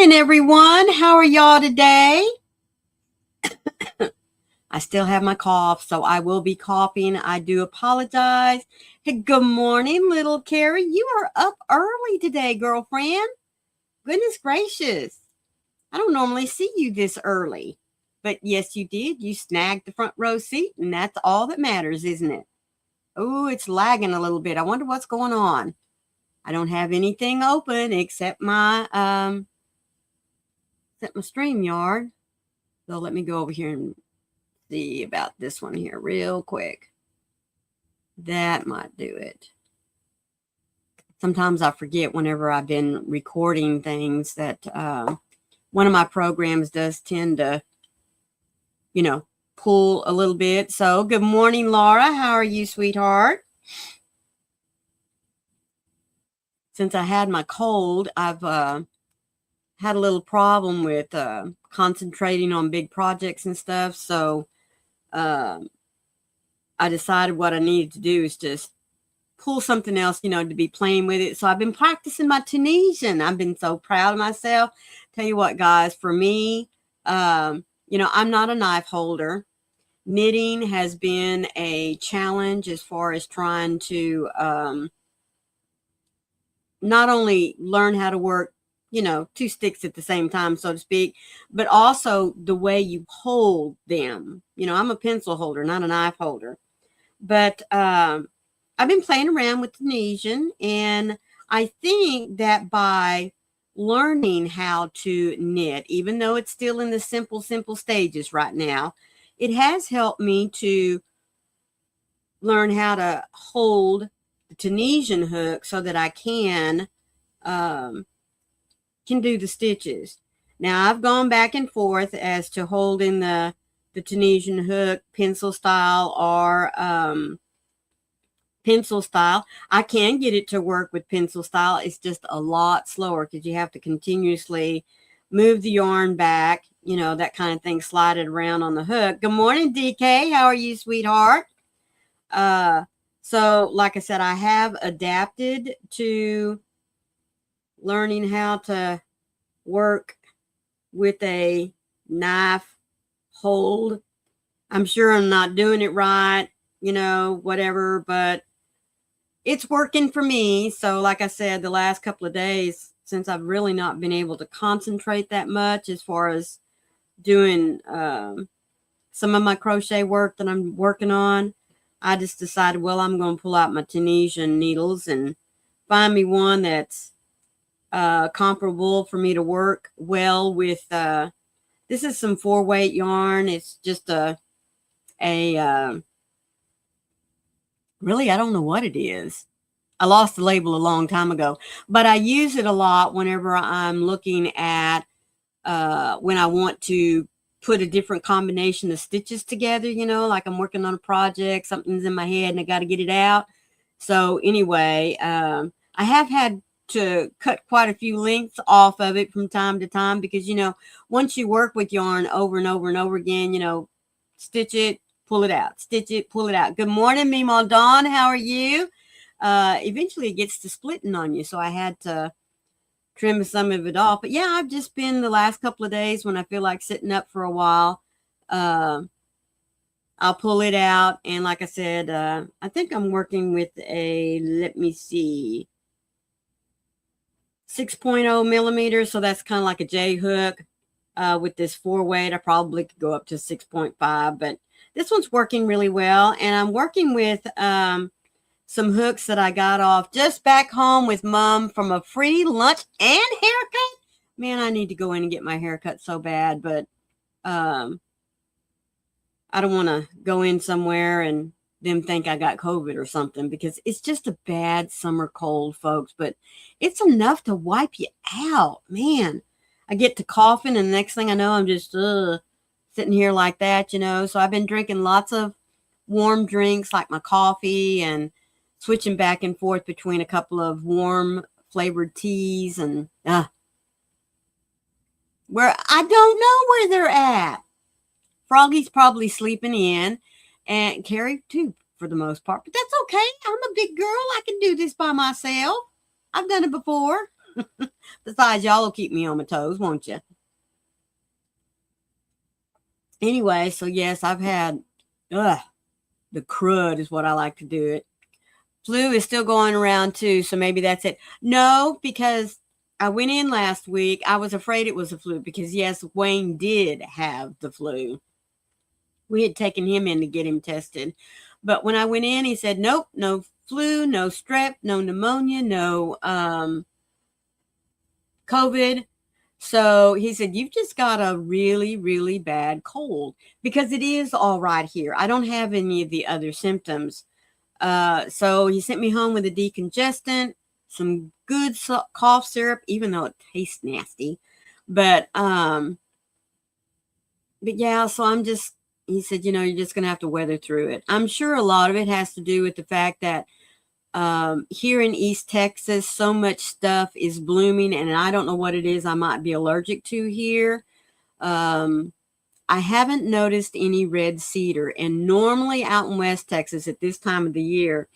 morning, everyone. How are y'all today? I still have my cough, so I will be coughing. I do apologize. Hey, good morning, little Carrie. You are up early today, girlfriend. Goodness gracious. I don't normally see you this early. But yes, you did. You snagged the front row seat, and that's all that matters, isn't it? Oh, it's lagging a little bit. I wonder what's going on. I don't have anything open except my StreamYard. So let me go over here and see about this one here real quick. That might do it. Sometimes I forget whenever I've been recording things that one of my programs does tend to, pull a little bit. So good morning, Laura. How are you, sweetheart? Since I had my cold, I've had a little problem with concentrating on big projects and stuff. So I decided what I needed to do is just pull something else, to be playing with it. So I've been practicing my Tunisian. I've been so proud of myself. Tell you what, guys, for me, I'm not a knife holder. Knitting has been a challenge as far as trying to not only learn how to work, two sticks at the same time, so to speak, but also the way you hold them. I'm a pencil holder, not a knife holder. But I've been playing around with Tunisian, and I think that by learning how to knit, even though it's still in the simple stages right now, it has helped me to learn how to hold the Tunisian hook so that I can do the stitches. Now I've gone back and forth as to holding the Tunisian hook pencil style or pencil style. I can get it to work with pencil style. It's just a lot slower because you have to continuously move the yarn back, that kind of thing, slide it around on the hook. Good morning, DK. How are you, sweetheart? So like I said, I have adapted to learning how to work with a knife hold. I'm sure I'm not doing it right, whatever, but it's working for me. So like I said, the last couple of days, since I've really not been able to concentrate that much as far as doing some of my crochet work that I'm working on, I just decided, well, I'm going to pull out my Tunisian needles and find me one that's comparable for me to work well with. This is some 4-weight yarn. It's just really, I don't know what it is. I lost the label a long time ago, but I use it a lot whenever I'm looking at when I want to put a different combination of stitches together, like I'm working on a project, something's in my head and I got to get it out. So anyway, I have had to cut quite a few lengths off of it from time to time because, once you work with yarn over and over and over again, stitch it, pull it out, stitch it, pull it out. Good morning, Mimo Dawn. How are you? Eventually it gets to splitting on you. So I had to trim some of it off. But yeah, I've just been the last couple of days when I feel like sitting up for a while, I'll pull it out. And like I said, I think I'm working with a, let me see, 6.0 millimeters. So that's kind of like a J hook with this 4-weight. I probably could go up to 6.5, but this one's working really well. And I'm working with some hooks that I got off just back home with Mom from a free lunch and haircut. Man, I need to go in and get my haircut so bad, but I don't want to go in somewhere and them think I got COVID or something because it's just a bad summer cold, folks, but it's enough to wipe you out. Man, I get to coughing and the next thing I know, I'm just sitting here like that, So I've been drinking lots of warm drinks like my coffee and switching back and forth between a couple of warm flavored teas and where I don't know where they're at. Froggy's probably sleeping in and Carrie too for the most part, but that's okay. I'm a big girl. I can do this by myself. I've done it before. Besides, y'all will keep me on my toes, won't you? Anyway, so yes, I've had, ugh, the crud is what I like to do it. Flu is still going around too, so maybe that's it. No, because I went in last week. I was afraid it was the flu because, yes, Wayne did have the flu. We had taken him in to get him tested. But when I went in, he said, nope, no flu, no strep, no pneumonia, no COVID. So he said, you've just got a really, really bad cold because it is all right here. I don't have any of the other symptoms. So he sent me home with a decongestant, some good cough syrup, even though it tastes nasty. But yeah, so he said, you're just going to have to weather through it. I'm sure a lot of it has to do with the fact that here in East Texas, so much stuff is blooming, and I don't know what it is I might be allergic to here. I haven't noticed any red cedar, and normally out in West Texas at this time of the year,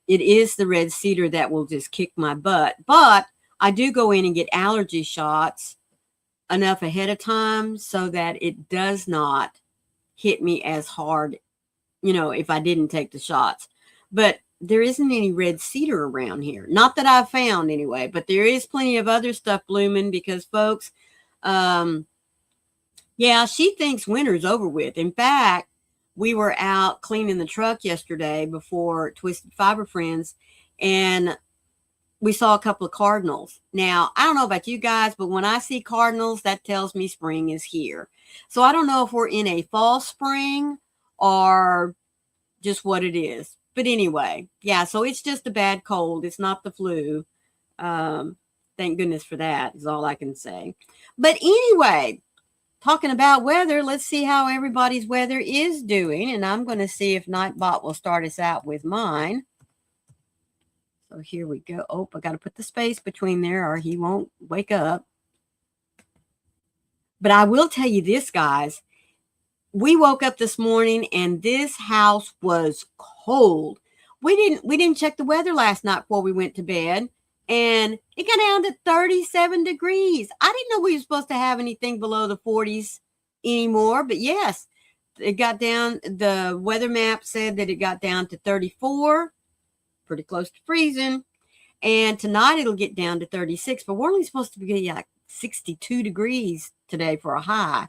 it is the red cedar that will just kick my butt. But I do go in and get allergy shots enough ahead of time so that it does not hit me as hard, if I didn't take the shots. But there isn't any red cedar around here. Not that I've found anyway, but there is plenty of other stuff blooming because folks, yeah, she thinks winter's over with. In fact, we were out cleaning the truck yesterday before Twisted Fiber Friends, and we saw a couple of cardinals. Now, I don't know about you guys, but when I see cardinals, that tells me spring is here. So I don't know if we're in a fall spring or just what it is. But anyway, yeah, so it's just a bad cold. It's not the flu. Thank goodness for that is all I can say. But anyway, talking about weather, let's see how everybody's weather is doing. And I'm going to see if Nightbot will start us out with mine. So here we go. Oh, I got to put the space between there or he won't wake up. But I will tell you this, guys. We woke up this morning and this house was cold. We didn't check the weather last night before we went to bed, and it got down to 37 degrees. I didn't know we were supposed to have anything below the 40s anymore, but yes, it got down. The weather map said that it got down to 34, pretty close to freezing. And tonight it'll get down to 36, but we're only supposed to be like 62 degrees today for a high.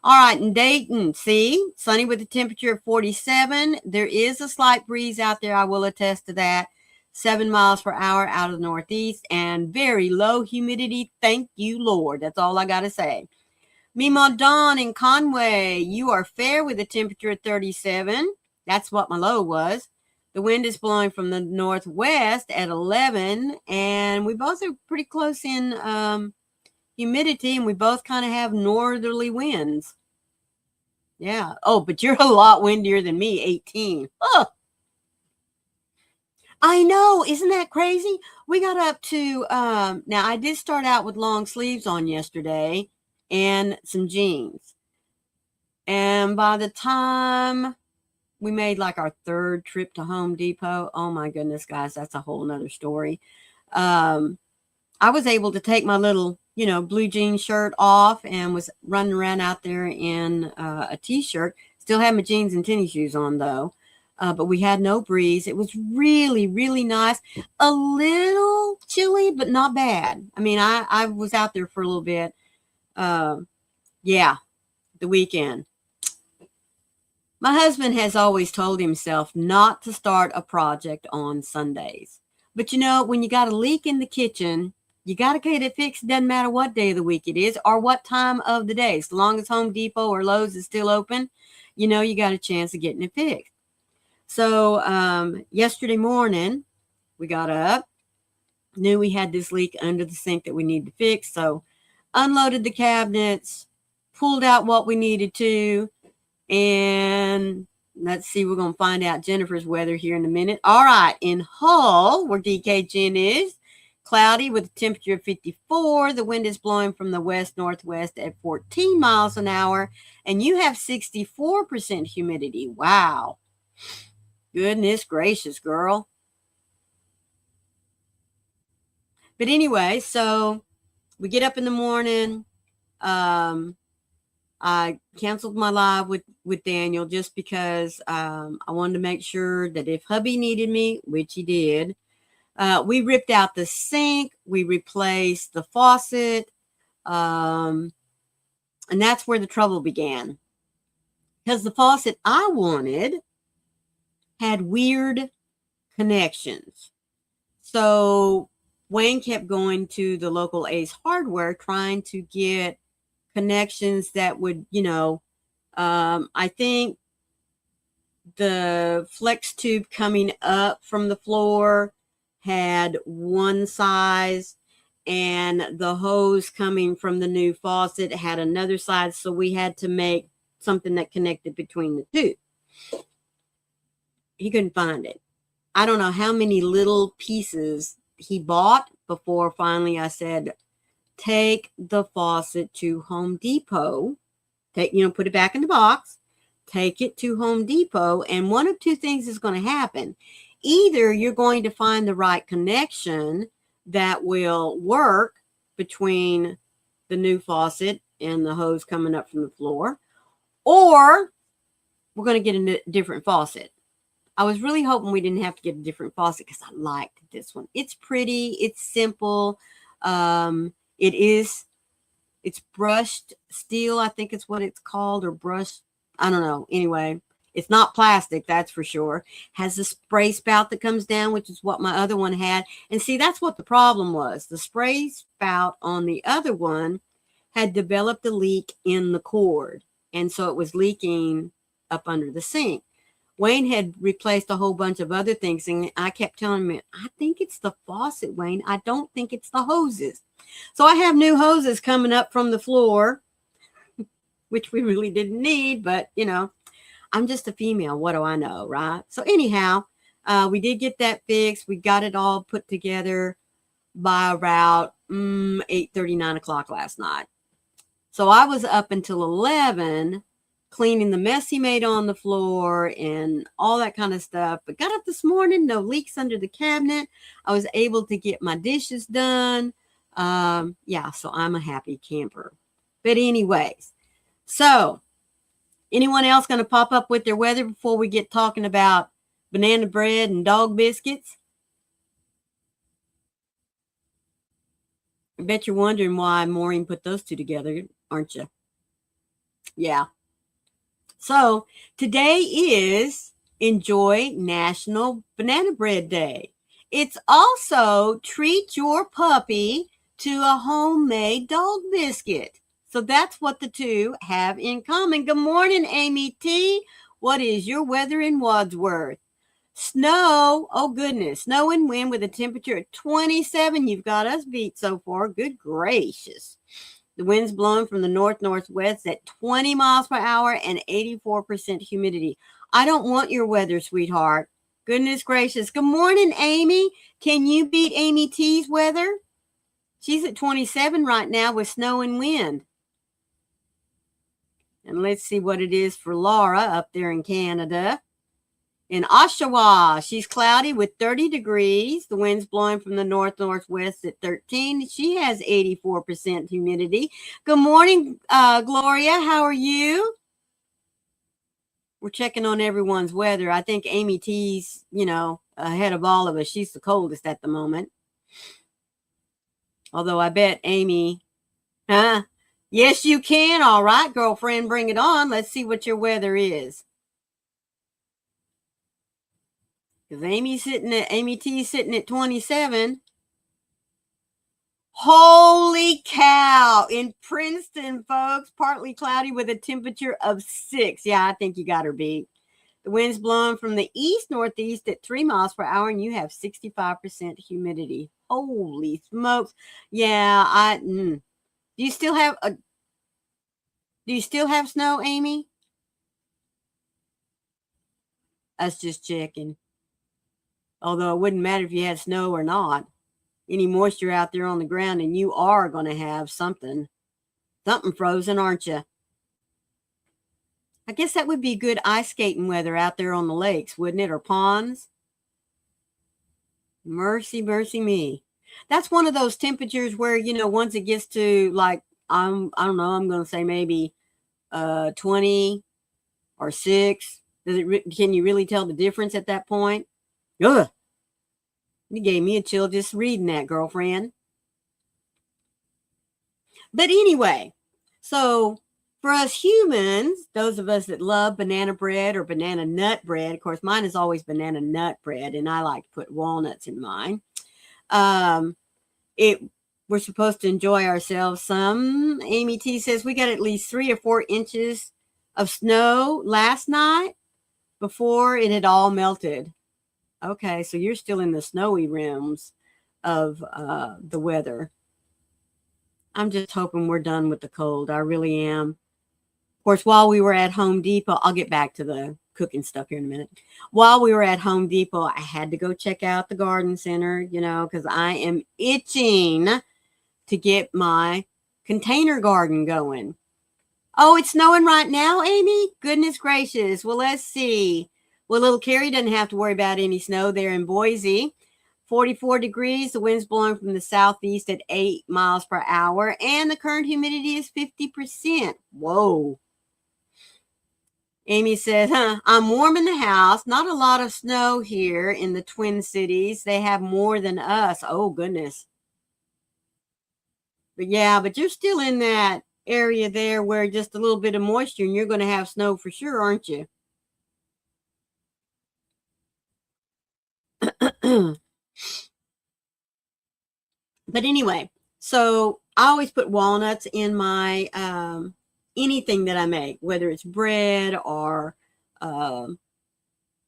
All right, in Dayton, see, sunny with a temperature of 47. There is a slight breeze out there. I will attest to that. 7 miles per hour out of the northeast and very low humidity. Thank you, Lord. That's all I got to say. Mima Dawn in Conway, you are fair with a temperature of 37. That's what my low was. The wind is blowing from the northwest at 11, and we both are pretty close in humidity, and we both kind of have northerly winds. Yeah. Oh, but you're a lot windier than me, 18. Oh, I know. Isn't that crazy? We got up to, now I did start out with long sleeves on yesterday and some jeans. And by the time we made like our third trip to Home Depot, oh my goodness, guys, that's a whole nother story. I was able to take my little, blue jean shirt off and was running around out there in a t-shirt. Still had my jeans and tennis shoes on though. But we had no breeze. It was really, really nice. A little chilly, but not bad. I mean, I was out there for a little bit. Yeah, the weekend. My husband has always told himself not to start a project on Sundays. But when you got a leak in the kitchen, you got to get it fixed. It doesn't matter what day of the week it is or what time of the day. So long as Home Depot or Lowe's is still open, you got a chance of getting it fixed. So yesterday morning, we got up, knew we had this leak under the sink that we needed to fix. So unloaded the cabinets, pulled out what we needed to, and let's see, we're going to find out Jennifer's weather here in a minute. All right, in Hull, where DK Jen is, cloudy with a temperature of 54. The wind is blowing from the west-northwest at 14 miles an hour, and you have 64% humidity. Wow. Goodness gracious, girl. But anyway, so we get up in the morning. I canceled my live with Daniel just because I wanted to make sure that if hubby needed me, which he did, we ripped out the sink, we replaced the faucet, and that's where the trouble began. Because the faucet I wanted had weird connections. So Wayne kept going to the local Ace Hardware trying to get connections that would, I think the flex tube coming up from the floor had one size, and the hose coming from the new faucet had another size. So we had to make something that connected between the two. He couldn't find it. I don't know how many little pieces he bought before finally I said, take the faucet to Home Depot, put it back in the box, take it to Home Depot, and one of two things is going to happen. Either you're going to find the right connection that will work between the new faucet and the hose coming up from the floor, or we're going to get a different faucet. I was really hoping we didn't have to get a different faucet because I liked this one. It's pretty. It's simple. It's brushed steel. I think it's what it's called, or brushed. I don't know. Anyway, it's not plastic. That's for sure. Has a spray spout that comes down, which is what my other one had. And see, that's what the problem was. The spray spout on the other one had developed a leak in the cord. And so it was leaking up under the sink. Wayne had replaced a whole bunch of other things, and I kept telling him, I think it's the faucet, Wayne. I don't think it's the hoses. So I have new hoses coming up from the floor, which we really didn't need, but, I'm just a female. What do I know, right? So anyhow, we did get that fixed. We got it all put together by about 8:30, 9 o'clock last night. So I was up until 11 cleaning the mess he made on the floor and all that kind of stuff. But got up this morning, no leaks under the cabinet. I was able to get my dishes done. So I'm a happy camper. But anyways, so anyone else going to pop up with their weather before we get talking about banana bread and dog biscuits? I bet you're wondering why Maureen put those two together, aren't you? Yeah. So today is Enjoy National Banana Bread Day. It's also Treat Your Puppy to a Homemade Dog Biscuit. So that's what the two have in common. Good morning, Amy T. What is your weather in Wadsworth? Snow. Oh, goodness. Snow and wind with a temperature of 27. You've got us beat so far. Good gracious. The wind's blowing from the north-northwest at 20 miles per hour and 84% humidity. I don't want your weather, sweetheart. Goodness gracious. Good morning, Amy. Can you beat Amy T's weather? She's at 27 right now with snow and wind. And let's see what it is for Laura up there in Canada. In Oshawa, she's cloudy with 30 degrees. The wind's blowing from the north-northwest at 13. She has 84% humidity. Good morning, Gloria. How are you? We're checking on everyone's weather. I think Amy T's, ahead of all of us. She's the coldest at the moment. Although I bet Amy, yes, you can. All right, girlfriend, bring it on. Let's see what your weather is. Because Amy T's sitting at 27. Holy cow. In Princeton, folks, partly cloudy with a temperature of 6. Yeah, I think you got her beat. The wind's blowing from the east-northeast at 3 miles per hour, and you have 65% humidity. Holy smokes. Yeah, do you still have snow, Amy? Us just checking. Although it wouldn't matter if you had snow or not. Any moisture out there on the ground, and you are going to have something frozen, aren't you? I guess that would be good ice skating weather out there on the lakes, wouldn't it? Or ponds? Mercy, mercy me. That's one of those temperatures where, you know, once it gets to like, I don't know, I'm going to say maybe 20 or 6. Can you really tell the difference at that point? Ugh. You gave me a chill just reading that, girlfriend. But anyway, so for us humans, those of us that love banana bread or banana nut bread, of course, mine is always banana nut bread, and I like to put walnuts in mine. It We're supposed to enjoy ourselves some. Amy T says we got at least 3 or 4 inches of snow last night before it had all melted. Okay, so you're still in the snowy realms of the weather. I'm just hoping we're done with the cold. I really am. Of course, while we were at Home Depot, I'll get back to the cooking stuff here in a minute. While we were at Home Depot, I had to go check out the garden center, you know, because I am itching to get my container garden going. Oh, it's snowing right now, Amy? Goodness gracious. Well, let's see. Well, little Carrie doesn't have to worry about any snow there in Boise. 44 degrees, the wind's blowing from the southeast at 8 miles per hour, and the current humidity is 50%. Whoa. Amy says, I'm warm in the house. Not a lot of snow here in the Twin Cities. They have more than us. Oh, goodness. But yeah, but you're still in that area there where just a little bit of moisture and you're going to have snow for sure, aren't you? But anyway, so I always put walnuts in my anything that I make, whether it's bread or now,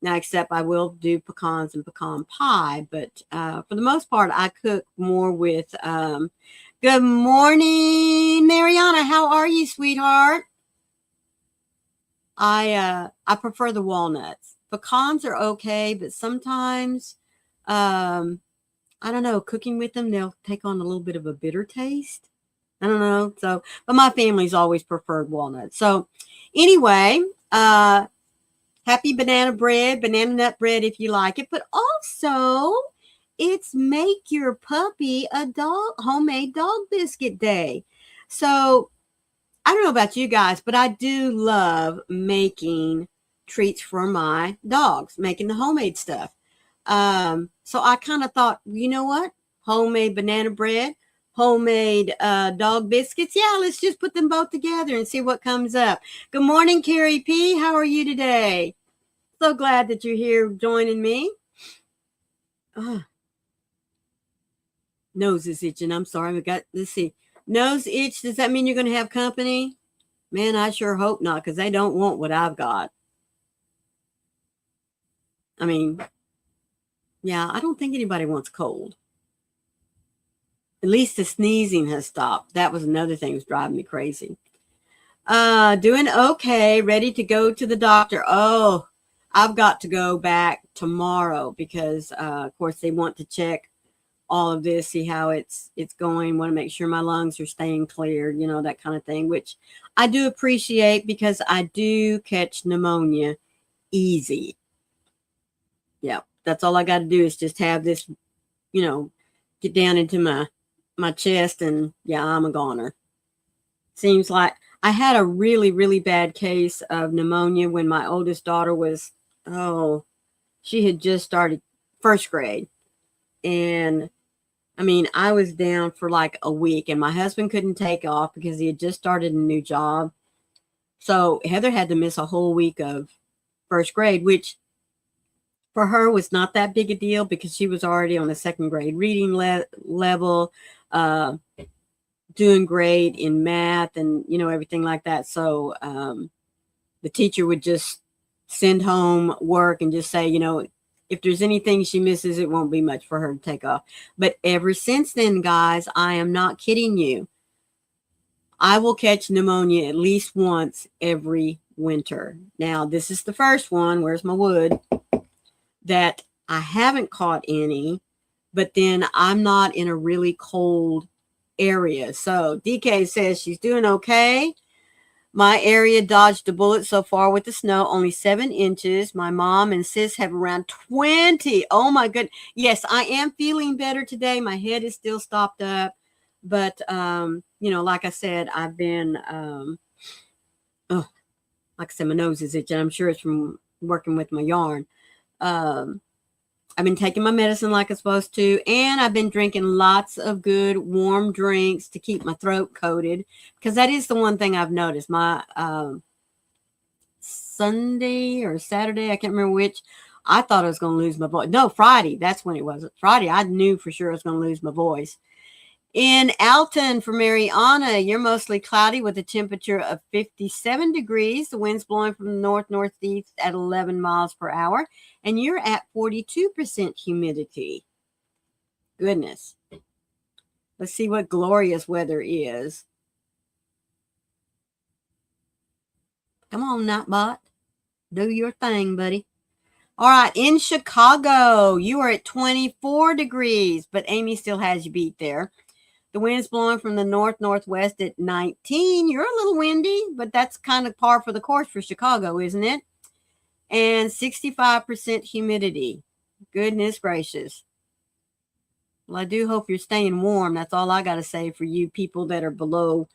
except I will do pecans and pecan pie, but for the most part, I cook more with. Good morning, Mariana. How are you, sweetheart? I prefer the walnuts. Pecans are okay, but sometimes I don't know, cooking with them, they'll take on a little bit of a bitter taste. I don't know. So, but my family's always preferred walnuts. So anyway, happy banana bread, banana nut bread if you like it. But also, it's make your puppy a homemade dog biscuit day. So I don't know about you guys, but I do love making treats for my dogs, making the homemade stuff. So I kind of thought, you know what? Homemade banana bread, homemade dog biscuits. Yeah, let's just put them both together and see what comes up. Good morning, Carrie P. How are you today? So glad that you're here joining me. Nose is itching. I'm sorry. Let's see. Nose itch. Does that mean you're going to have company? Man, I sure hope not, because they don't want what I've got. I mean, yeah, I don't think anybody wants cold. At least the sneezing has stopped. That was another thing that was driving me crazy. Doing okay. Ready to go to the doctor. Oh, I've got to go back tomorrow because, of course, they want to check all of this, see how it's going, want to make sure my lungs are staying clear, you know, that kind of thing, which I do appreciate because I do catch pneumonia easy. Yeah, that's all I got to do is just have this, you know, get down into my chest and yeah, I'm a goner. Seems like I had a really, really bad case of pneumonia when my oldest daughter was, she had just started first grade. And I mean, I was down for like a week and my husband couldn't take off because he had just started a new job. So Heather had to miss a whole week of first grade, which for her was not that big a deal because she was already on a second grade reading level, doing great in math and, you know, everything like that. So the teacher would just send home work and just say, you know, if there's anything she misses, it won't be much for her to take off. But ever since then, guys, I am not kidding you. I will catch pneumonia at least once every winter. Now, this is the first one. Where's my wood? That I haven't caught any, but then I'm not in a really cold area. So DK says she's doing okay. My area dodged a bullet so far with the snow, only 7 inches. My mom and sis have around 20. Oh my goodness. Yes, I am feeling better today. My head is still stopped up. But, you know, like I said, I've been, oh, like I said, my nose is itching. I'm sure it's from working with my yarn. Um, I've been taking my medicine like I'm supposed to, and I've been drinking lots of good warm drinks to keep my throat coated, because that is the one thing I've noticed. My Sunday or Saturday, I can't remember which, I thought I was going to lose my voice. No, Friday, that's when it was. Friday, I knew for sure I was going to lose my voice. In Alton for Mariana, you're mostly cloudy with a temperature of 57 degrees. The wind's blowing from the north-northeast at 11 miles per hour, and you're at 42% humidity. Goodness. Let's see what glorious weather is. Come on, Nightbot. Do your thing, buddy. All right, in Chicago, you are at 24 degrees, but Amy still has you beat there. The wind's blowing from the north-northwest at 19. You're a little windy, but that's kind of par for the course for Chicago, isn't it? And 65% humidity. Goodness gracious. Well, I do hope you're staying warm. That's all I got to say for you people that are below,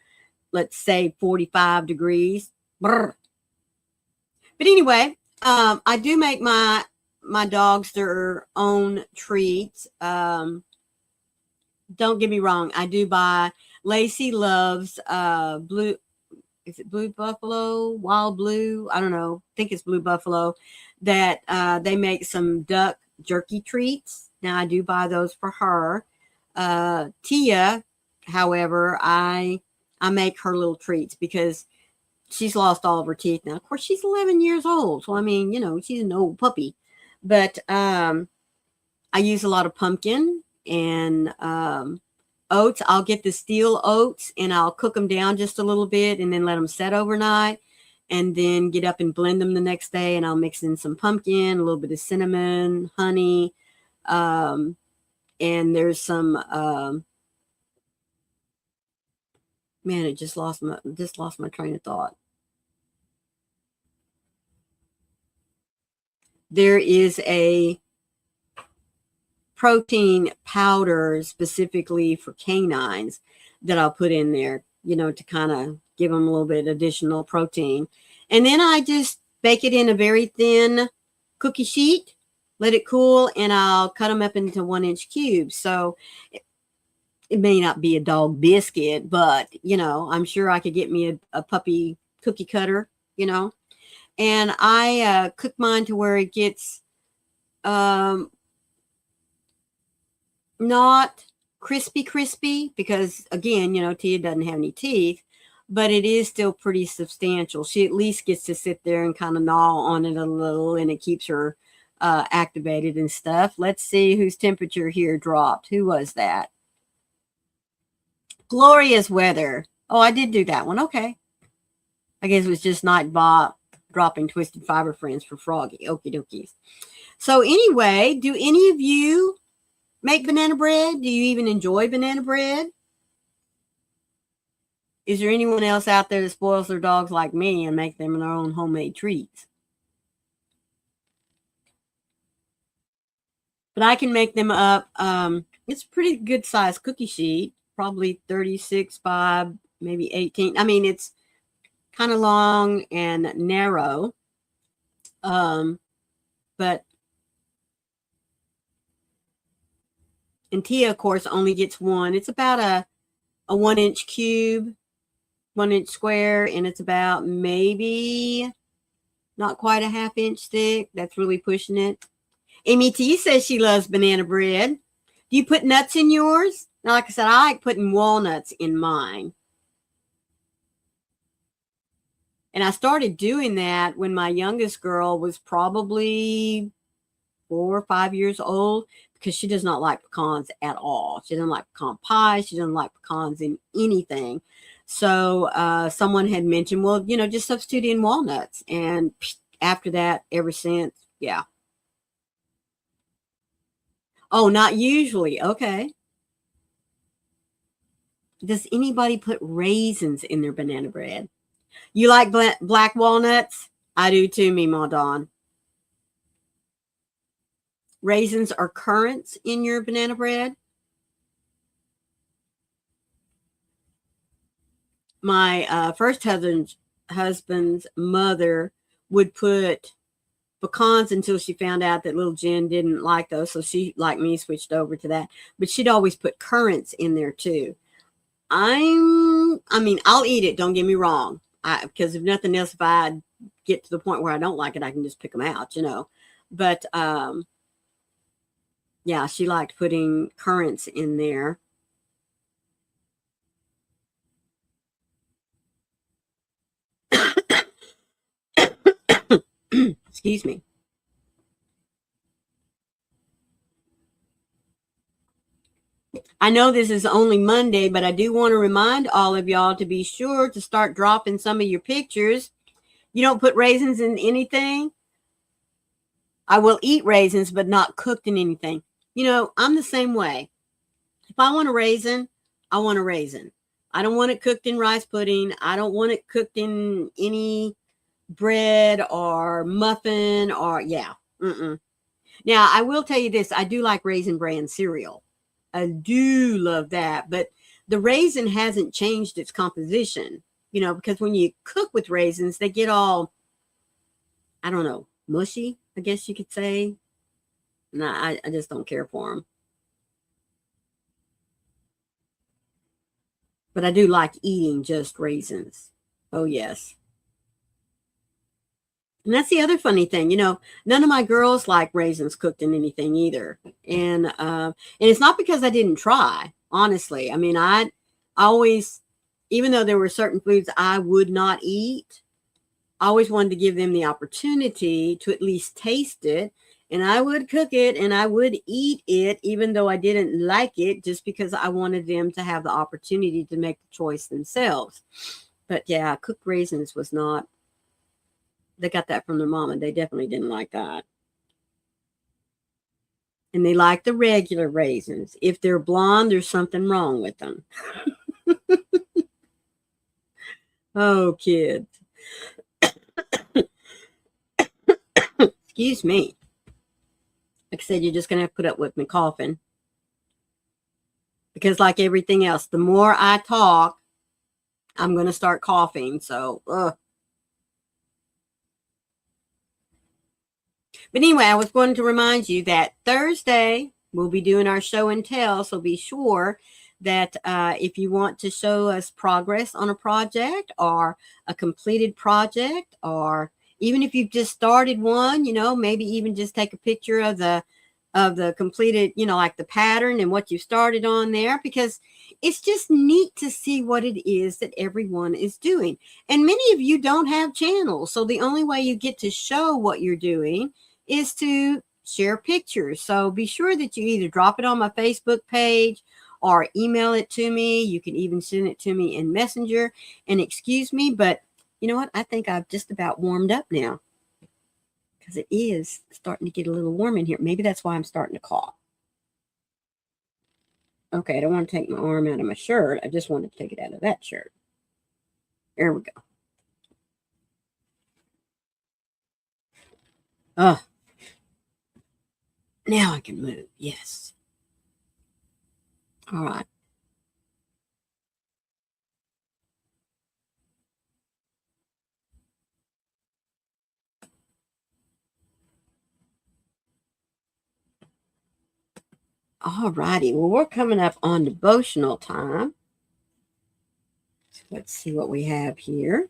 let's say, 45 degrees. Brr. But anyway, I do make my dogs their own treats. Don't get me wrong. I do buy. Lacey loves blue. Is it Blue Buffalo? Wild Blue? I don't know. I think it's Blue Buffalo. That they make some duck jerky treats. Now I do buy those for her. Tia, however, I make her little treats because she's lost all of her teeth now. Of course, she's 11 years old. So, I mean, you know, she's an old puppy. But I use a lot of pumpkin and oats. I'll get the steel oats and I'll cook them down just a little bit and then let them set overnight. And then get up and blend them the next day. And I'll mix in some pumpkin, a little bit of cinnamon, honey. And there's some, man, it just lost my train of thought. There is a protein powder specifically for canines that I'll put in there, you know, to kind of give them a little bit additional protein. And then I just bake it in a very thin cookie sheet, let it cool, and I'll cut them up into 1-inch cubes. So it may not be a dog biscuit, but, you know, I'm sure I could get me a puppy cookie cutter, you know. And I cook mine to where it gets not crispy because, again, you know, Tia doesn't have any teeth, but it is still pretty substantial. She at least gets to sit there and kind of gnaw on it a little, and it keeps her activated and stuff. Let's see whose temperature here dropped. Who was that? Glorious weather. Oh, I did do that one. Okay. I guess it was just Nightbot dropping Twisted Fiber Friends for Froggy. Okie dokies. So anyway, do any of you make banana bread? Do you even enjoy banana bread? Is there anyone else out there that spoils their dogs like me and make them their own homemade treats? But I can make them up. It's a pretty good size cookie sheet, probably 36 by maybe 18. I mean, it's kind of long and narrow. But and Tia, of course, only gets one. It's about a 1-inch cube, 1-inch square, and it's about maybe not quite a 1/2 inch thick. That's really pushing it. Amy T says she loves banana bread. Do you put nuts in yours? Now, like I said, I like putting walnuts in mine. And I started doing that when my youngest girl was probably 4 or 5 years old, because she does not like pecans at all. She doesn't like pecan pie. She doesn't like pecans in anything. So someone had mentioned, well, you know, just substitute in walnuts. And after that, ever since, yeah. Oh, not usually. Okay. Does anybody put raisins in their banana bread? You like black walnuts? I do too, Mima Dawn. Raisins or currants in your banana bread? My first husband's mother would put pecans until she found out that little Jen didn't like those. So she, like me, switched over to that. But she'd always put currants in there too. I mean, I'll eat it. Don't get me wrong. Because if nothing else, if I get to the point where I don't like it, I can just pick them out, you know. But yeah, she liked putting currants in there. Excuse me. I know this is only Monday, but I do want to remind all of y'all to be sure to start dropping some of your pictures. You don't put raisins in anything? I will eat raisins, but not cooked in anything. You know, I'm the same way. If I want a raisin, I want a raisin. I don't want it cooked in rice pudding. I don't want it cooked in any bread or muffin or, yeah. Now, I will tell you this. I do like Raisin Bran cereal. I do love that. But the raisin hasn't changed its composition, you know, because when you cook with raisins, they get all, I don't know, mushy, I guess you could say. No, I just don't care for them. But I do like eating just raisins. Oh, yes. And that's the other funny thing, you know, none of my girls like raisins cooked in anything either. And it's not because I didn't try, honestly. I mean, I always, even though there were certain foods I would not eat, I always wanted to give them the opportunity to at least taste it. And I would cook it and I would eat it, even though I didn't like it, just because I wanted them to have the opportunity to make the choice themselves. But yeah, cooked raisins was not. They got that from their mom, and they definitely didn't like that. And they like the regular raisins. If they're blonde, there's something wrong with them. Oh, kids. Excuse me. Like I said, you're just going to have to put up with me coughing. Because like everything else, the more I talk, I'm going to start coughing. So, But anyway, I was going to remind you that Thursday we'll be doing our show and tell. So be sure that if you want to show us progress on a project or a completed project, or even if you've just started one, you know, maybe even just take a picture of the completed, you know, like the pattern and what you started on there, because it's just neat to see what it is that everyone is doing. And many of you don't have channels. So the only way you get to show what you're doing is to share pictures. So be sure that you either drop it on my Facebook page or email it to me. You can even send it to me in Messenger. And excuse me, but you know what? I think I've just about warmed up now, because it is starting to get a little warm in here. Maybe that's why I'm starting to cough. Okay, I don't want to take my arm out of my shirt. I just want to take it out of that shirt. There we go. Oh, now I can move. Yes. All right. All righty. Well, we're coming up on devotional time. So let's see what we have here.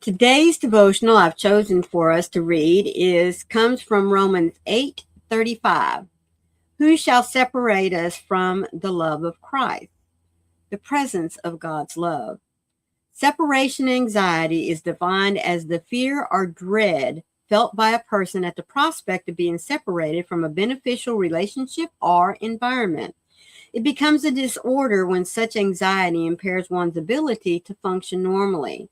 Today's devotional I've chosen for us to read comes from Romans 8:35. Who shall separate us from the love of Christ? The presence of God's love. Separation anxiety is defined as the fear or dread felt by a person at the prospect of being separated from a beneficial relationship or environment. It becomes a disorder when such anxiety impairs one's ability to function normally.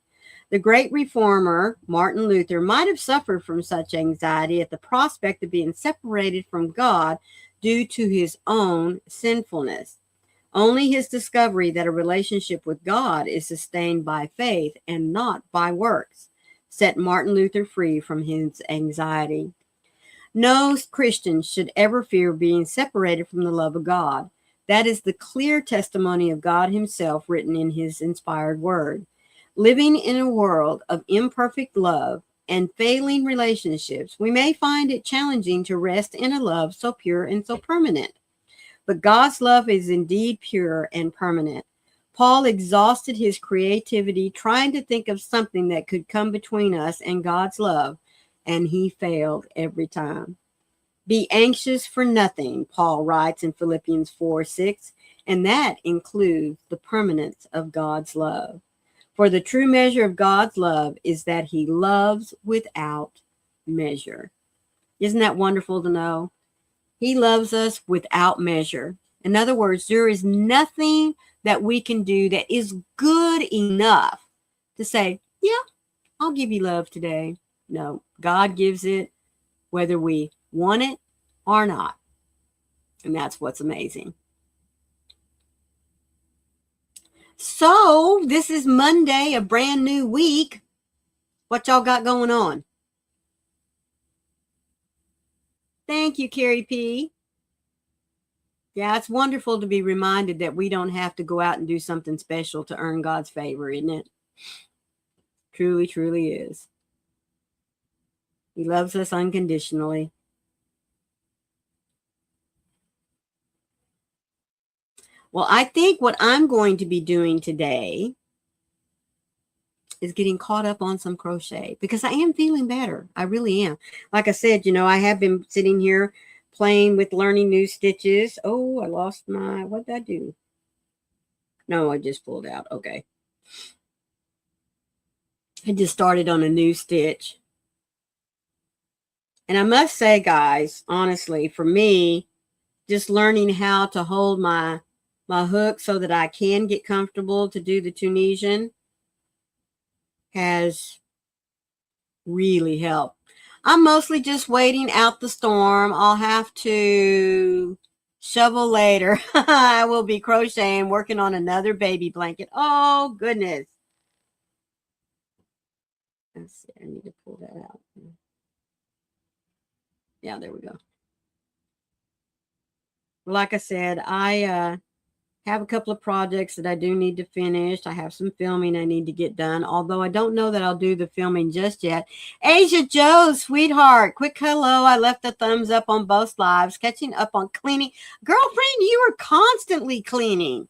The great reformer, Martin Luther, might have suffered from such anxiety at the prospect of being separated from God due to his own sinfulness. Only his discovery that a relationship with God is sustained by faith and not by works set Martin Luther free from his anxiety. No Christian should ever fear being separated from the love of God. That is the clear testimony of God himself written in his inspired word. Living in a world of imperfect love and failing relationships, we may find it challenging to rest in a love so pure and so permanent. But God's love is indeed pure and permanent. Paul exhausted his creativity trying to think of something that could come between us and God's love, and he failed every time. Be anxious for nothing, Paul writes in Philippians 4:6, and that includes the permanence of God's love. For the true measure of God's love is that he loves without measure. Isn't that wonderful to know? He loves us without measure. In other words, there is nothing that we can do that is good enough to say, yeah, I'll give you love today. No, God gives it whether we want it or not. And that's what's amazing. So this is Monday, a brand new week. What y'all got going on? Thank you, Carrie P. Yeah, it's wonderful to be reminded that we don't have to go out and do something special to earn God's favor, isn't it? Truly, truly is. He loves us unconditionally. Well, I think what I'm going to be doing today is getting caught up on some crochet because I am feeling better. I really am. Like I said, I have been sitting here playing with learning new stitches. Oh, I lost my, what did I do? No, I just pulled out. Okay. I just started on a new stitch. And I must say, guys, honestly, for me, just learning how to hold my hook so that I can get comfortable to do the Tunisian has really helped. I'm mostly just waiting out the storm. I'll have to shovel later. I will be crocheting, working on another baby blanket. Oh, goodness. Let's see. I need to pull that out. Yeah, there we go. Like I said, I have a couple of projects that I do need to finish. I have some filming I need to get done, although I don't know that I'll do the filming just yet. Asia Joe, sweetheart, quick hello. I left a thumbs up on both lives, catching up on cleaning. Girlfriend, you are constantly cleaning.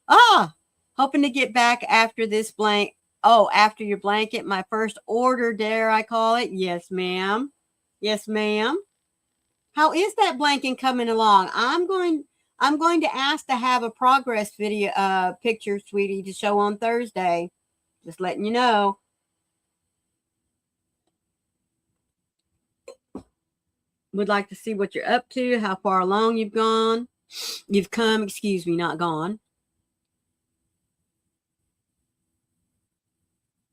Hoping to get back after this blank. Oh, after your blanket, my first order, dare I call it? Yes, ma'am. Yes, ma'am. How is that blanket coming along? I'm going to ask to have a progress video picture, sweetie, to show on Thursday. Just letting you know. Would like to see what you're up to, how far along you've gone. You've come, excuse me, not gone.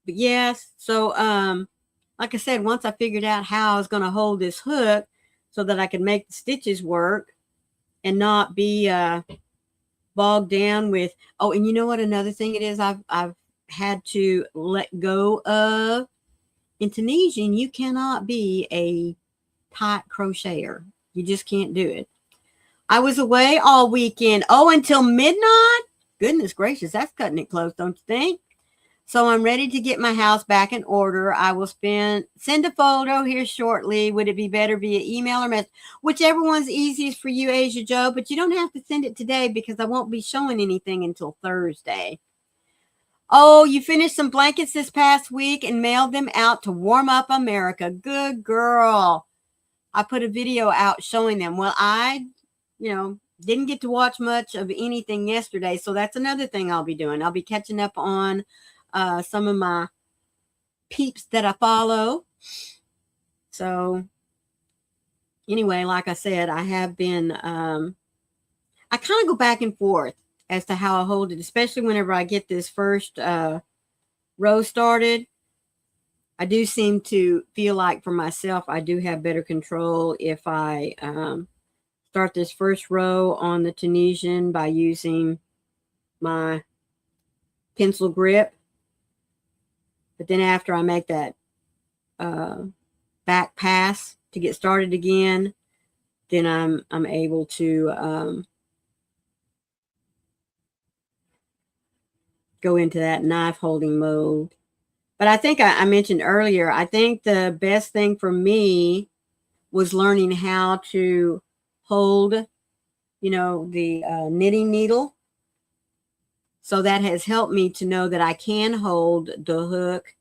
But yes, so like I said, once I figured out how I was going to hold this hook so that I could make the stitches work and not be bogged down with, oh, and you know what another thing it is I've had to let go of? In Tunisian, you cannot be a tight crocheter. You just can't do it. I was away all weekend. Oh, until midnight? Goodness gracious, that's cutting it close, don't you think? So I'm ready to get my house back in order. I will send a photo here shortly. Would it be better via email or message? Whichever one's easiest for you, Asia Joe, but you don't have to send it today because I won't be showing anything until Thursday. Oh, you finished some blankets this past week and mailed them out to Warm Up America. Good girl. I put a video out showing them. Well, I, didn't get to watch much of anything yesterday, so that's another thing I'll be doing. I'll be catching up on some of my peeps that I follow. So anyway, like I said, I have been, I kind of go back and forth as to how I hold it, especially whenever I get this first row started. I do seem to feel like for myself, I do have better control if I start this first row on the Tunisian by using my pencil grip. But then after I make that back pass to get started again, then I'm able to go into that knife holding mode. But I think I mentioned earlier, I think the best thing for me was learning how to hold, you know, the knitting needle. So that has helped me to know that I can hold the hook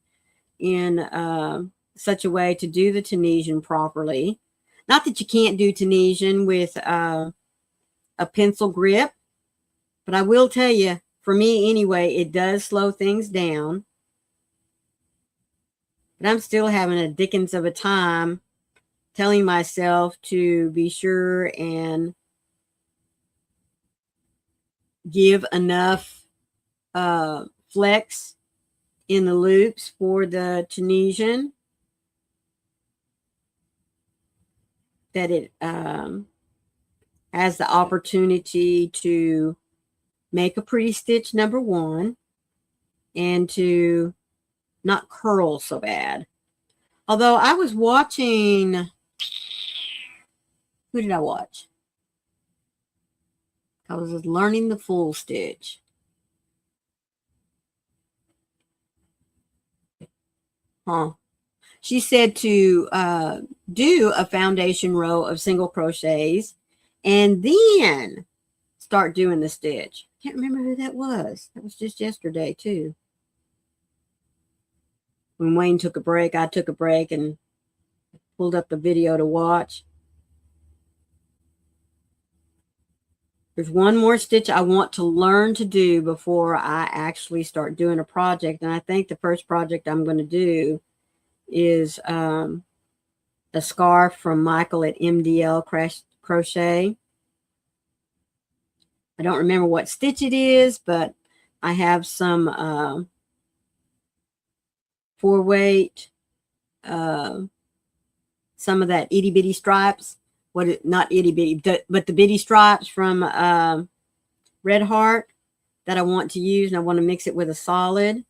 in such a way to do the Tunisian properly. Not that you can't do Tunisian with a pencil grip, but I will tell you, for me anyway, it does slow things down. But I'm still having a dickens of a time telling myself to be sure and give enough flex in the loops for the Tunisian that it has the opportunity to make a pretty stitch, number one, and to not curl so bad. Although I was watching, who did I watch? I was learning the full stitch. She said to do a foundation row of single crochets and then start doing the stitch. Can't remember who that was. That was just yesterday too. When Wayne took a break, I took a break and pulled up the video to watch. There's one more stitch I want to learn to do before I actually start doing a project. And I think the first project I'm going to do is a scarf from Michael at MDL Crochet. I don't remember what stitch it is, but I have some 4-weight, some of that itty bitty stripes. Not itty bitty, but the bitty stripes from Red Heart that I want to use, and I want to mix it with a solid.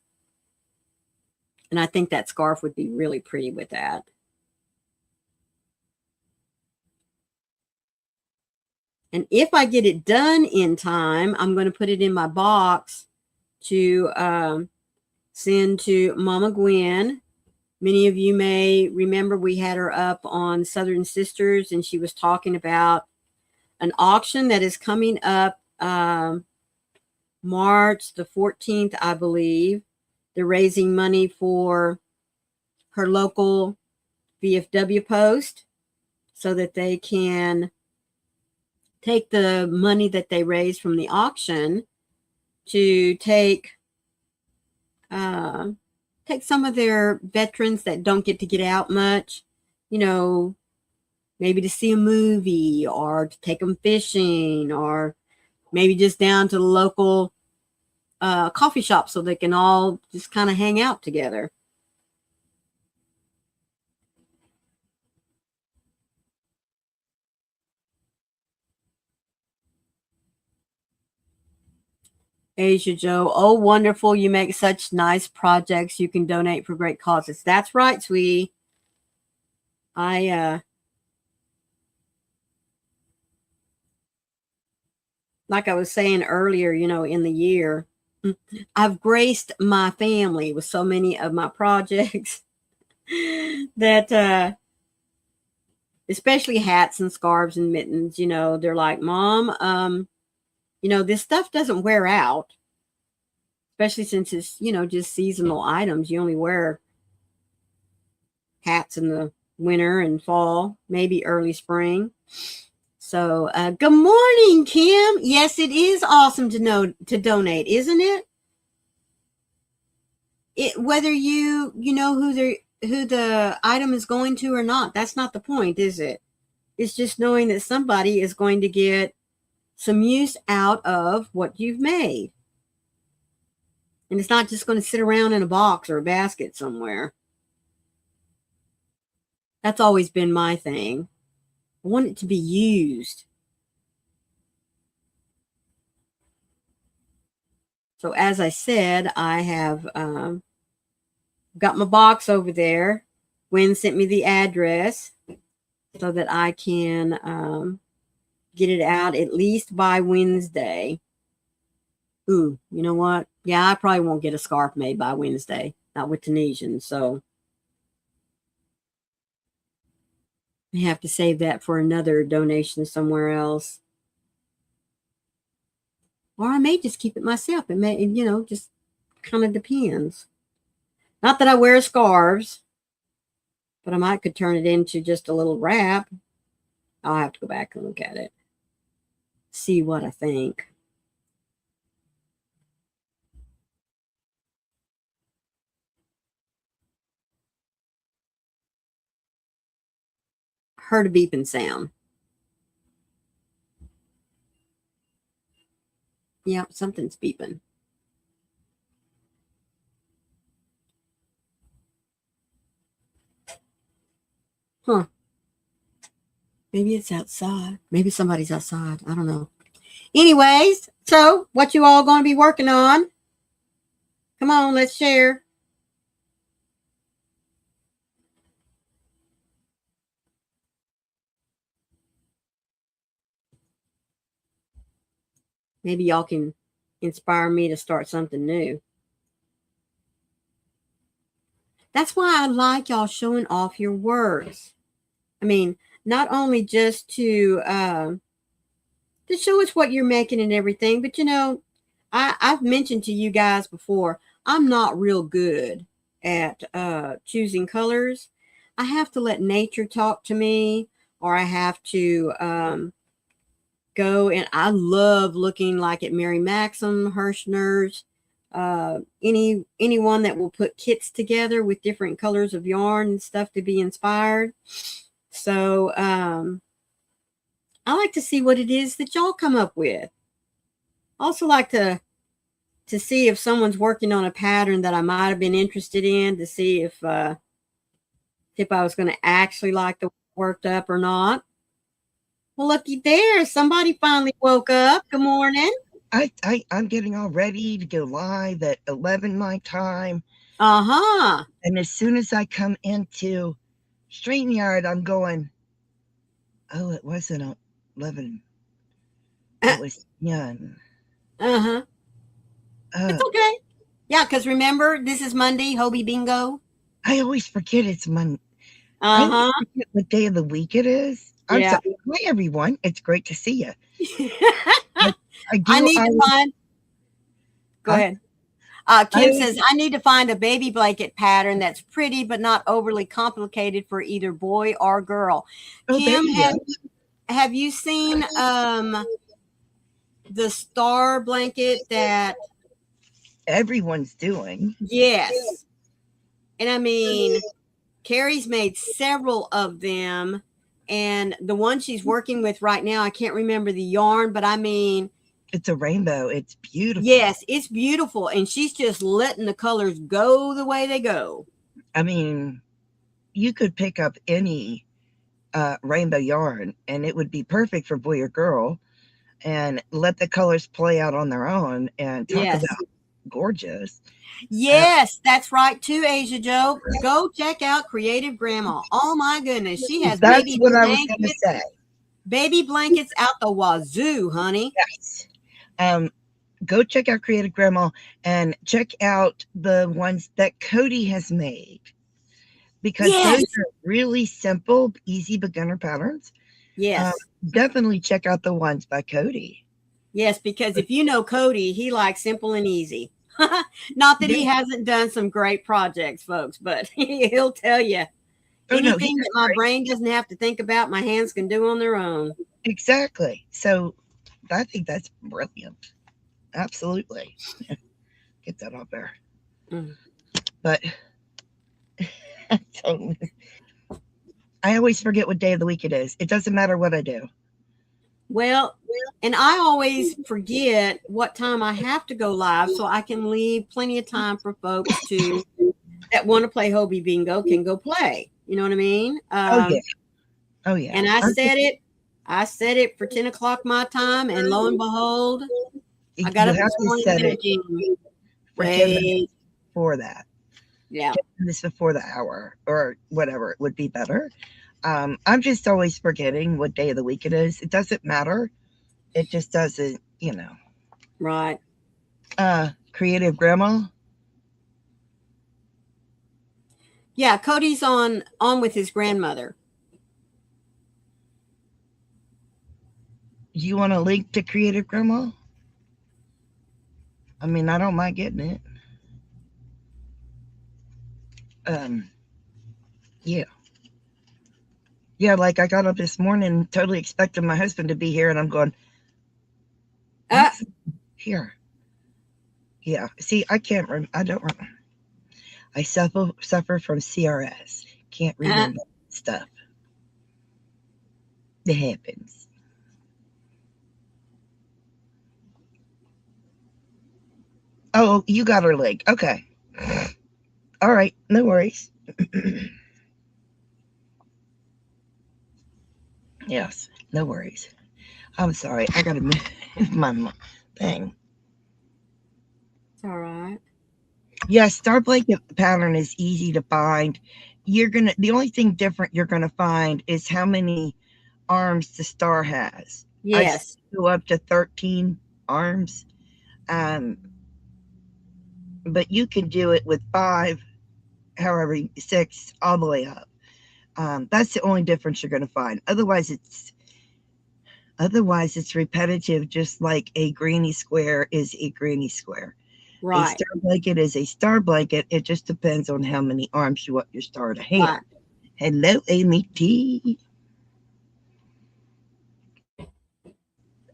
And I think that scarf would be really pretty with that. And if I get it done in time, I'm going to put it in my box to send to Mama Gwen. Many of you may remember we had her up on Southern Sisters, and she was talking about an auction that is coming up March the 14th, I believe. They're raising money for her local VFW post so that they can take the money that they raise from the auction to take some of their veterans that don't get to get out much, you know, maybe to see a movie or to take them fishing or maybe just down to the local coffee shop so they can all just kind of hang out together. Asia Joe, oh, wonderful. You make such nice projects. You can donate for great causes. That's right, sweetie. Like I was saying earlier, you know, in the year, I've graced my family with so many of my projects that, especially hats and scarves and mittens, you know, they're like, Mom, you know, this stuff doesn't wear out, especially since it's, you know, just seasonal items. You only wear hats in the winter and fall, maybe early spring. So, good morning, Kim. Yes, it is awesome to donate, isn't it? Whether you know who the item is going to or not, that's not the point, is it? It's just knowing that somebody is going to get some use out of what you've made. And it's not just going to sit around in a box or a basket somewhere. That's always been my thing. I want it to be used. So as I said, I have got my box over there. Gwen sent me the address so that I can get it out at least by Wednesday. Ooh, you know what? Yeah, I probably won't get a scarf made by Wednesday, not with Tunisian. So I have to save that for another donation somewhere else. Or I may just keep it myself. It may, just kind of depends. Not that I wear scarves, but I might could turn it into just a little wrap. I'll have to go back and look at it. See what I think. Heard a beeping sound. Yep, something's beeping. Huh. Maybe it's outside. Maybe somebody's outside. I don't know. Anyways, so what you all going to be working on? Come on, let's share. Maybe y'all can inspire me to start something new. That's why I like y'all showing off your works. I mean, not only just to show us what you're making and everything, but I've mentioned to you guys before, I'm not real good at choosing colors. I have to let nature talk to me, or I have to go, and I love looking like at Mary Maxim, Hirschner's, anyone that will put kits together with different colors of yarn and stuff to be inspired. So I like to see what it is that y'all come up with. Also like to see if someone's working on a pattern that I might have been interested in, to see if I was going to actually like the worked up or not. Well, looky there. Somebody finally woke up. Good morning. I'm getting all ready to go live at 11 my time. Uh-huh. And as soon as I come into StreamYard, I'm going, oh, it wasn't 11. It was, yeah. Uh-huh. It's okay. Yeah, because remember, this is Monday, Hobie Bingo. I always forget it's Monday. Uh-huh. I always forget what day of the week it is. I'm Yeah. sorry. Hi, everyone. It's great to see you. I need to find. Go ahead. Kim says, I need to find a baby blanket pattern that's pretty but not overly complicated for either boy or girl. Kim, have you seen the star blanket that everyone's doing? Yes. And I mean, Carrie's made several of them. And the one she's working with right now, I can't remember the yarn, but I mean, it's a rainbow. It's beautiful. Yes, it's beautiful. And she's just letting the colors go the way they go. I mean, you could pick up any rainbow yarn and it would be perfect for boy or girl, and let the colors play out on their own and talk about gorgeous. Yes, that's right too, Asia Joe. Go check out Creative Grandma. Oh my goodness, she has that's what I was going to say. Baby blankets out the wazoo, honey. Yes. Go check out Creative Grandma and check out the ones that Cody has made, because those are really simple, easy beginner patterns. Yes. Definitely check out the ones by Cody. Yes, because if you know Cody, he likes simple and easy. Not that he hasn't done some great projects, folks, but he'll tell you anything that my brain doesn't have to think about, my hands can do on their own. Exactly. So I think that's brilliant. Absolutely. Get that out there. But I always forget what day of the week it is. It doesn't matter what I do. Well, and I always forget what time I have to go live, so I can leave plenty of time for folks that want to play Hobie Bingo can go play. You know what I mean? Oh yeah. And I set it for 10 o'clock my time, and lo and behold, I got You up have this to morning set it thinking, for 10 minutes wait, before that. yeah, 10 minutes before the hour or whatever would be better. I'm just always forgetting what day of the week it is. It doesn't matter. It just doesn't, right. Creative grandma. Yeah, Cody's on with his grandmother. You want a link to creative grandma? I mean, I don't mind getting it. Um, yeah. Yeah, like I got up this morning totally expecting my husband to be here, and I'm going, why Uh, is he here? Yeah. See, I can't remember. I don't remember. I suffer from CRS. Can't uh, remember stuff. It happens. Oh, you got her link. Okay. All right. No worries. Yes. No worries. I'm sorry. I got to move my thing. it's all right. Yeah, star blanket pattern is easy to find. The only thing different you're gonna find is how many arms the star has. I Yes. go up to 13 arms, um, but you can do it with 5, however, 6, all the way up. That's the only difference you're gonna find. Otherwise it's repetitive, just like a granny square is a granny square. A Right. star blanket is a star blanket. It just depends on how many arms you want your star to have. Right. Hello, Amy T.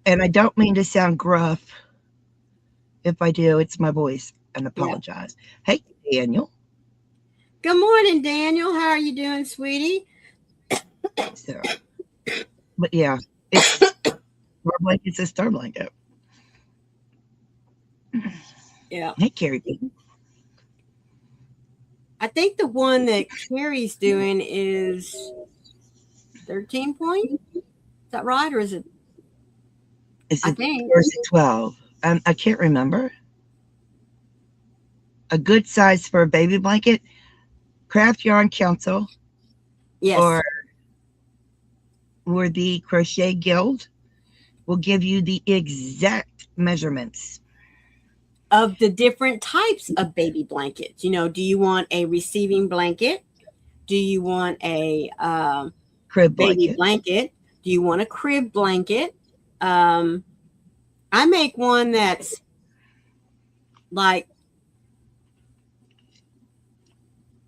And I don't mean to sound gruff. If I do, it's my voice. And Yeah. apologize. Hey, Daniel. Good morning, Daniel. How are you doing, sweetie? So, but yeah, it's star blanket's a star blanket. Yeah. Hey, Carrie. I think the one that Carrie's doing is 13 point. Is that right? Or is it? Is I it think. or is it 12? I can't remember. A good size for a baby blanket. Craft Yarn Council Yes. or the Crochet Guild will give you the exact measurements. Of the different types of baby blankets. Do you want a receiving blanket? Do you want a Crib baby blanket. blanket? Do you want a crib blanket? Um, I make one that's like,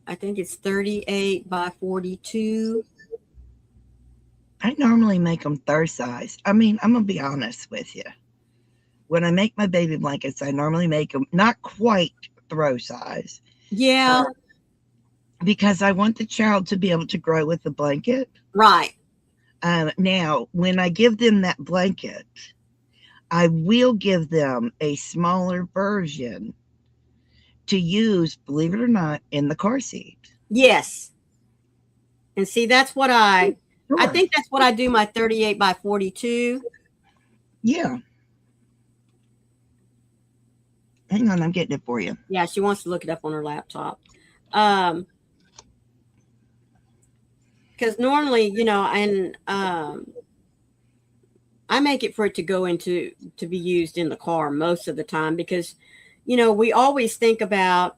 I think it's 38 by 42. I normally make them third size. I mean, I'm going to be honest with you. When I make my baby blankets, I normally make them not quite throw size Yeah, because I want the child to be able to grow with the blanket. right. Now, when I give them that blanket, I will give them a smaller version to use, believe it or not, in the car seat. Yes. And see, that's what I Sure. think that's what I do my 38 by 42. Yeah. Hang on, I'm getting it for you. Yeah, she wants to look it up on her laptop. Um, because normally, and I make it for it to go into to be used in the car most of the time because, we always think about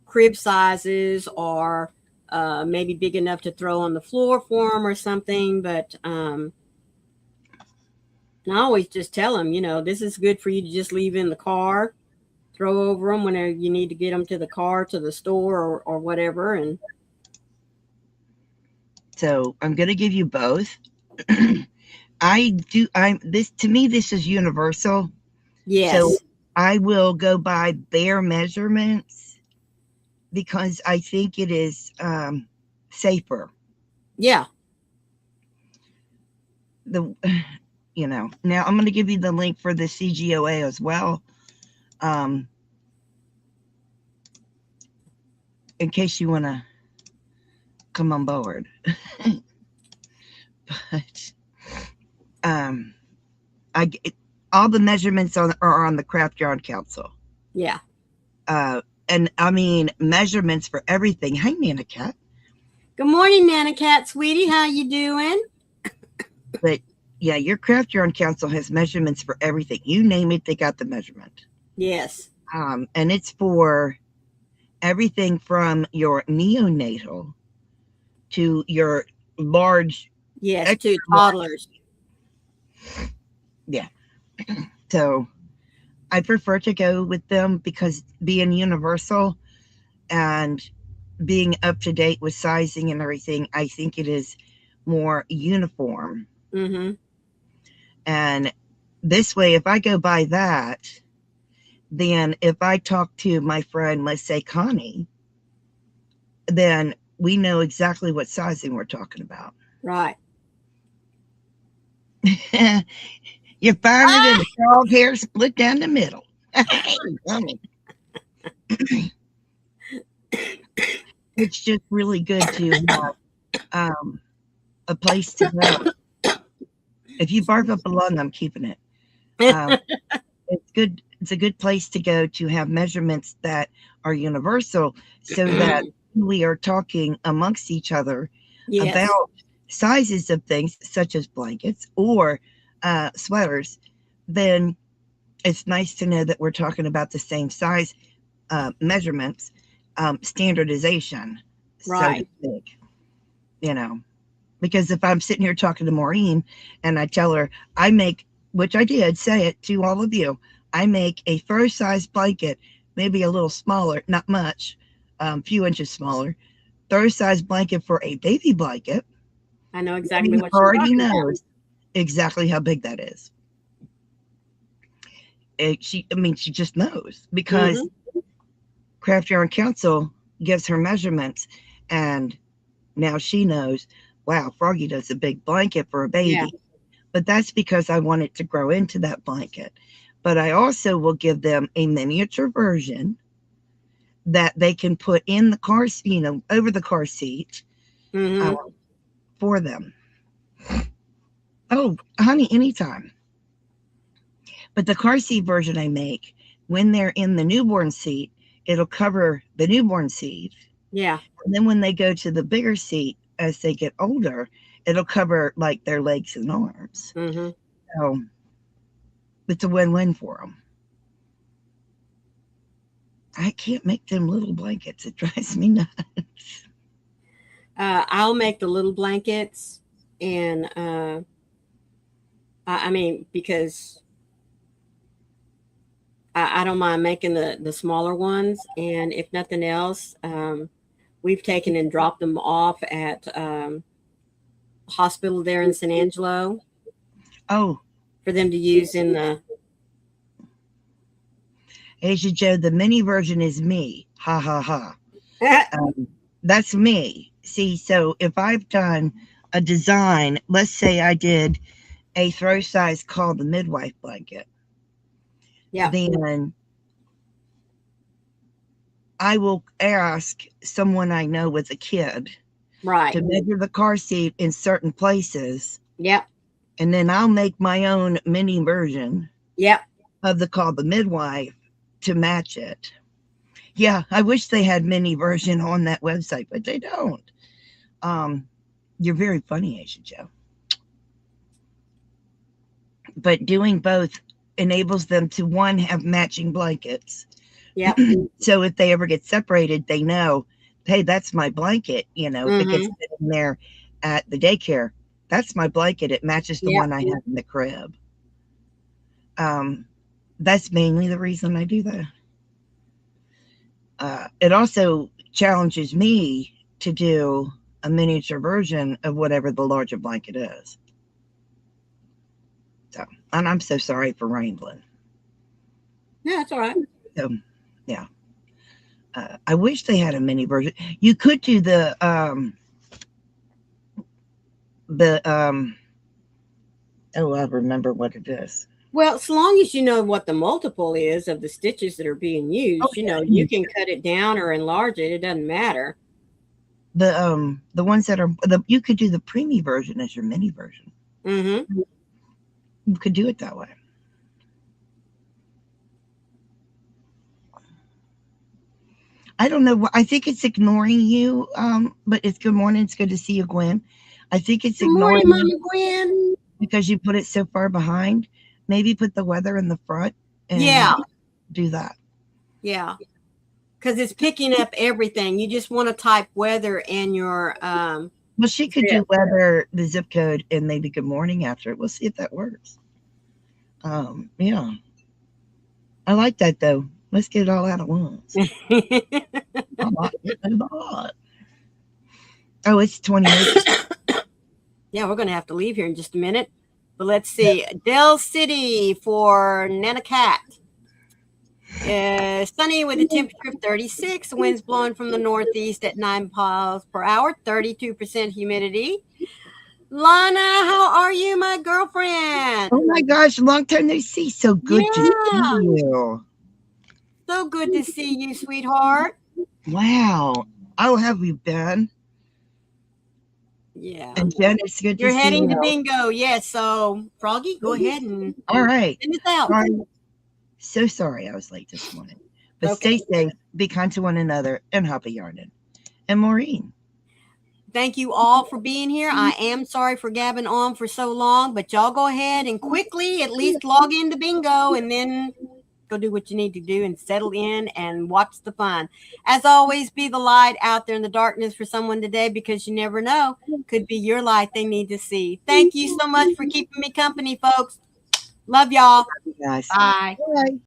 crib sizes or maybe big enough to throw on the floor for them or something. But I always just tell them, this is good for you to just leave in the car, throw over them whenever you need to get them to the car, to the store, or whatever. And So I'm going to give you both. To me, this is universal. So yes, I will go by bare measurements because I think it is safer. yeah, The Now I'm going to give you the link for the CGOA as well, in case you want to come on board. But um, I all the measurements are on the Craft Yarn Council. Yeah. And I mean measurements for everything. Hi, Nana Cat. Good morning, Nana Cat, sweetie. How you doing? But yeah, your Craft Yarn Council has measurements for everything. You name it, they got the measurement. Yes. And it's for everything from your neonatal to your large. Yes, to toddlers. Yeah. So I prefer to go with them because being universal and being up to date with sizing and everything, I think it is more uniform. Mm-hmm. And this way, if I go by that, then if I talk to my friend, let's say Connie, then we know exactly what sizing we're talking about. Right. You find it in a dog hair split down the middle. It's just really good to have a place to go. If you barf up a lung, I'm keeping it. It's good. It's a good place to go to have measurements that are universal, so that we are talking amongst each other about sizes of things such as blankets or sweaters. Then it's nice to know that we're talking about the same size measurements, standardization, Right. so to speak. You know, because if I'm sitting here talking to Maureen and I tell her I make, which I did say it to all of you, I make a fur size blanket, maybe a little smaller, not much, few inches smaller, fur size blanket for a baby blanket. I know exactly what you're you're already talking knows exactly how big that is. She just knows because Craft Yarn Council gives her measurements, and now she knows, wow, Froggy does a big blanket for a baby. Yeah. But that's because I want it to grow into that blanket. But I also will give them a miniature version that they can put in the car, over the car seat for them. Oh, honey, anytime. But the car seat version I make, when they're in the newborn seat, it'll cover the newborn seat. Yeah. And then when they go to the bigger seat, as they get older, it'll cover like their legs and arms. So it's a win-win for them. I can't make them little blankets. It drives me nuts. I'll make the little blankets, and I mean, because I don't mind making the smaller ones, and if nothing else, we've taken and dropped them off at hospital there in San Angelo. Oh, for them to use in the. Asia Joe, the mini version is me. Ha ha ha. That's me. See, so if I've done a design, let's say I did a throw size called the midwife blanket. Yeah. Then I will ask someone I know with a kid to measure the car seat in certain places. Yep. And then I'll make my own mini version. Yep. Of the midwife to match it. Yeah, I wish they had mini version on that website, but they don't. You're very funny, Asia Joe. But doing both enables them to, one, have matching blankets. Yeah. So if they ever get separated, they know, hey, that's my blanket. If it gets sitting there at the daycare, that's my blanket. It matches the one I have in the crib. That's mainly the reason I do that. It also challenges me to do a miniature version of whatever the larger blanket is. So, and I'm so sorry for rambling. Yeah, that's all right. So, yeah. I wish they had a mini version. You could do the oh, I remember what it is. Well, as long as you know what the multiple is of the stitches that are being used, you can cut it down or enlarge it. It doesn't matter. The ones that are you could do the preemie version as your mini version. You could do it that way. I don't know. I think it's ignoring you. But it's good morning. It's good to see you, Gwen. I think it's Good morning, ignoring you Mama Gwen. because you put it so far behind. Maybe put the weather in the front and Yeah, do that. yeah. Because it's picking up everything. You just want to type weather in your Well, she could do zip. weather, the zip code, and maybe good morning after it. We'll see if that works. Yeah, I like that though. Let's get it all out at once. I like it a lot. Oh, it's 28. Yeah, we're going to have to leave here in just a minute. But let's see. Dell City for Nana Cat. Sunny with a temperature of 36. Winds blowing from the northeast at 9 miles per hour. 32% humidity. Lana, how are you, my girlfriend? Oh my gosh, long time no see. So good to see Yeah, you. so good to see you, sweetheart. Wow. How have you been? Yeah. And Jen, it's good to You're see heading to you. bingo. Yes. So, Froggy, go ahead and All right. send us out. Sorry. So sorry I was late this morning. But Okay. stay safe, be kind to one another, and happy yarning. And Maureen. Thank you all for being here. I am sorry for gabbing on for so long, but y'all go ahead and quickly at least log into bingo and then go do what you need to do and settle in and watch the fun. As always, be the light out there in the darkness for someone today, because you never know. Could be your light they need to see. Thank you so much for keeping me company, folks. Love y'all. Yes. Bye. Bye.